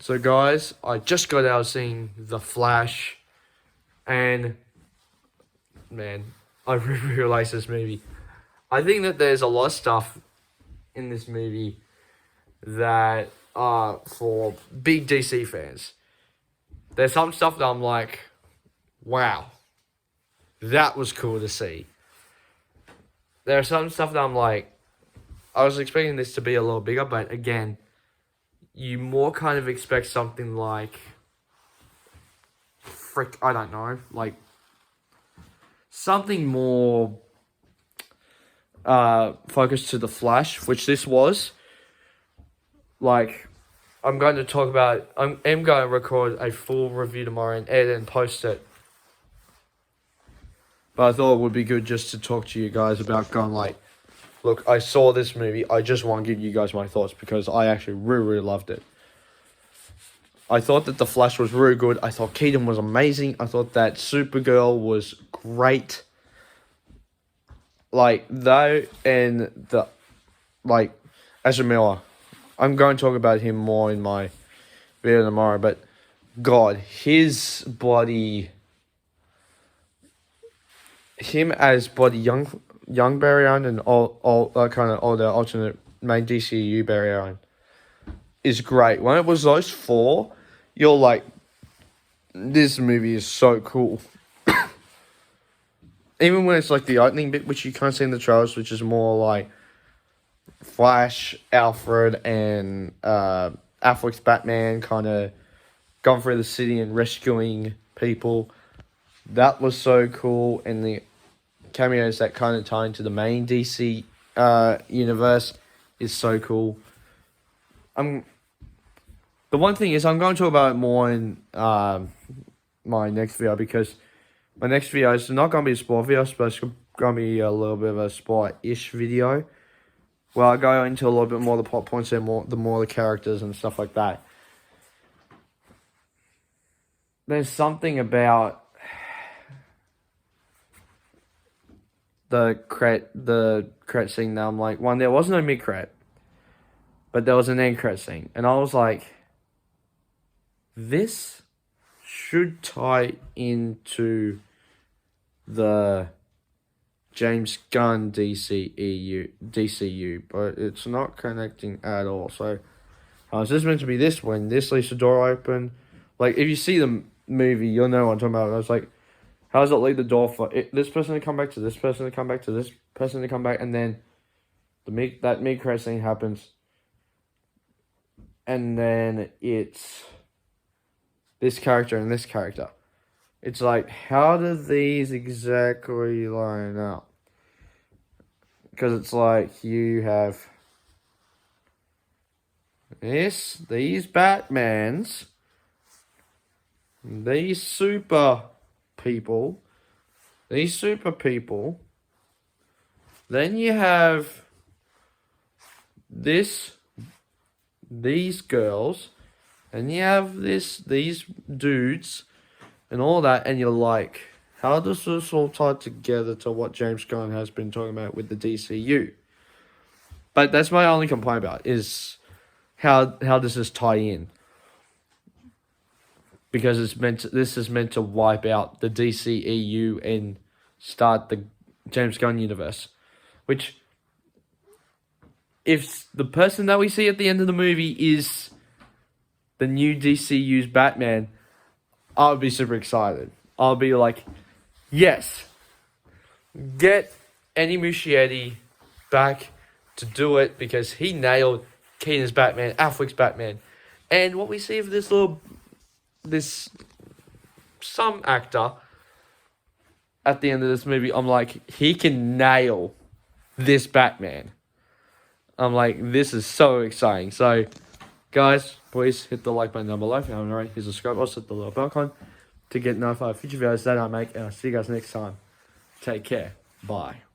So guys, I just got out of seeing The Flash, and man, I really realized this movie. I think that there's a lot of stuff in this movie that are for big DC fans. There's some stuff that I'm like, wow, that was cool to see. There's some stuff that I'm like, I was expecting this to be a little bigger, but again, you more kind of expect something like, I don't know, like something more focused to The Flash, which this was. Like, I'm going to record a full review tomorrow and edit and post it. But I thought it would be good just to talk to you guys about going like, look, I saw this movie. I just want to give you guys my thoughts because I actually really, really loved it. I thought that The Flash was really good. I thought Keaton was amazing. I thought that Supergirl was great. Ezra Miller. I'm going to talk about him more in my video tomorrow, but God, his body, him as body young Barry Allen and all kind of older alternate main DCU Barry Allen is great. When it was those four, you're like, this movie is so cool. Even when it's like the opening bit, which you can't see in the trailers, which is more like Flash, Alfred, and Affleck's Batman kind of going through the city and rescuing people. That was so cool. And the cameos that kind of tie into the main DC universe is so cool. The one thing is, I'm going to talk about it more in my next video, because my next video is not going to be a sport video, but it's going to be a little bit of a sport-ish video, where I go into a little bit more of the plot points and the more the characters and stuff like that. There's something about the credit scene that I'm like, there wasn't a mid-credit, but there was an end credit scene, and I was like, this should tie into the James Gunn DCU, but it's not connecting at all. So, is this meant to be this when this leaves the door open? Like, if you see the movie, you'll know what I'm talking about. I was like, how does it leave the door for this person to come back to this person to come back to this person to come back, and then that mid-credit scene happens, and then it's this character and this character. It's like, how do these exactly line up? Because it's like, you have these Batmans, these super people, then you have these girls, and you have these dudes, and all that, and you're like, how does this all tie together to what James Gunn has been talking about with the DCU? But that's my only complaint about, is how does this tie in? Because this is meant to wipe out the DCEU and start the James Gunn universe. Which, if the person that we see at the end of the movie is the new DCU's Batman, I would be super excited. I'll be like, yes, get Andy Muschietti back to do it, because he nailed Keaton's Batman, Affleck's Batman. And what we see of some actor at the end of this movie, I'm like, he can nail this Batman. I'm like, this is so exciting. So, guys, please hit the like button down below if you haven't already. Hit subscribe, also hit the little bell icon to get notified of future videos that I make. And I'll see you guys next time. Take care. Bye.